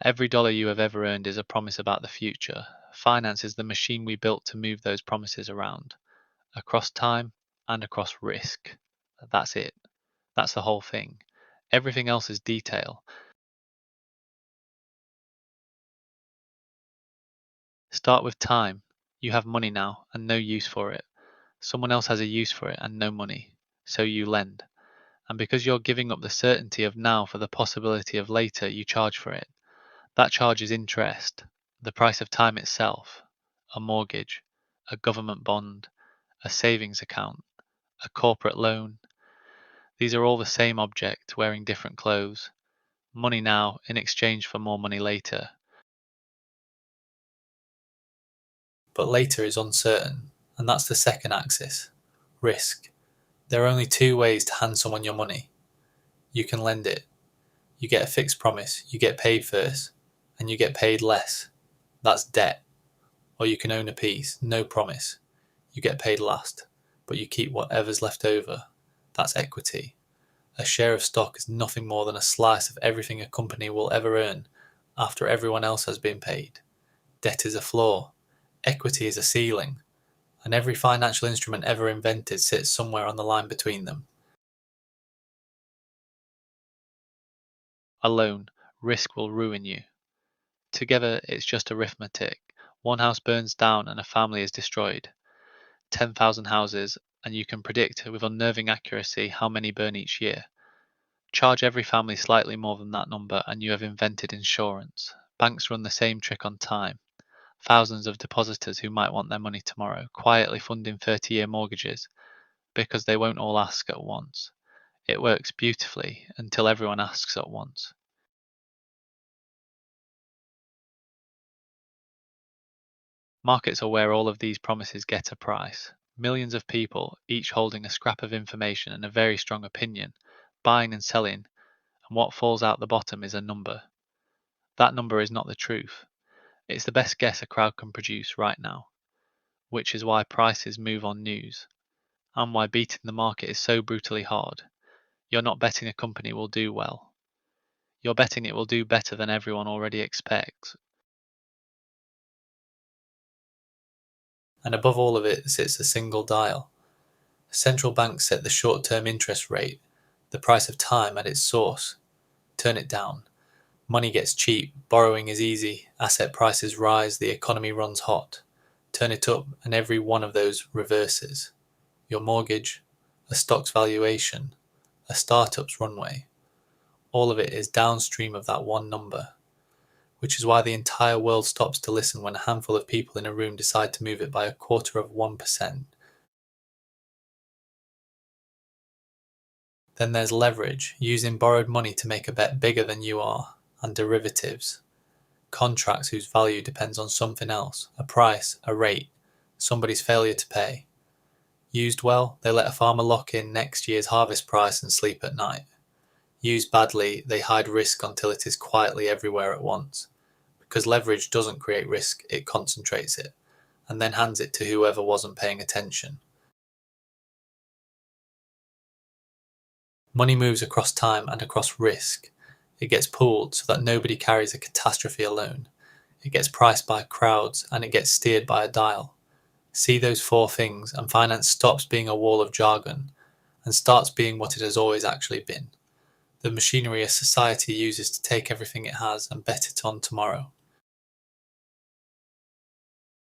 Every dollar you have ever earned is a promise about the future. Finance is the machine we built to move those promises around, across time and across risk. That's it. That's the whole thing. Everything else is detail. Start with time. You have money now and no use for it. Someone else has a use for it and no money. So you lend. And because you're giving up the certainty of now for the possibility of later, you charge for it. That charge is interest, the price of time itself, a mortgage, a government bond, a savings account, a corporate loan. These are all the same object wearing different clothes. Money now in exchange for more money later. But later is uncertain, and that's the second axis, risk. There are only two ways to hand someone your money. You can lend it. You get a fixed promise, you get paid first, and you get paid less. That's debt. Or you can own a piece, no promise. You get paid last, but you keep whatever's left over. That's equity. A share of stock is nothing more than a slice of everything a company will ever earn after everyone else has been paid. Debt is a floor. Equity is a ceiling. And every financial instrument ever invented sits somewhere on the line between them. Alone, risk will ruin you. Together, it's just arithmetic. One house burns down and a family is destroyed. 10,000 houses, and you can predict with unnerving accuracy how many burn each year. Charge every family slightly more than that number and you have invented insurance. Banks run the same trick on time. Thousands of depositors who might want their money tomorrow, quietly funding 30-year mortgages, because they won't all ask at once. It works beautifully until everyone asks at once. Markets are where all of these promises get a price. Millions of people, each holding a scrap of information and a very strong opinion, buying and selling, and what falls out the bottom is a number. That number is not the truth. It's the best guess a crowd can produce right now, which is why prices move on news, and why beating the market is so brutally hard. You're not betting a company will do well. You're betting it will do better than everyone already expects. And above all of it sits a single dial. Central banks set the short-term interest rate, the price of time at its source. Turn it down. Money gets cheap, borrowing is easy, asset prices rise, the economy runs hot. Turn it up and every one of those reverses. Your mortgage, a stock's valuation, a startup's runway. All of it is downstream of that one number, which is why the entire world stops to listen when a handful of people in a room decide to move it by 0.25%. Then there's leverage, using borrowed money to make a bet bigger than you are, and derivatives. Contracts whose value depends on something else, a price, a rate, somebody's failure to pay. Used well, they let a farmer lock in next year's harvest price and sleep at night. Used badly, they hide risk until it is quietly everywhere at once. Because leverage doesn't create risk, it concentrates it, and then hands it to whoever wasn't paying attention. Money moves across time and across risk. It gets pooled so that nobody carries a catastrophe alone. It gets priced by crowds and it gets steered by a dial. See those four things and finance stops being a wall of jargon and starts being what it has always actually been. The machinery a society uses to take everything it has and bet it on tomorrow.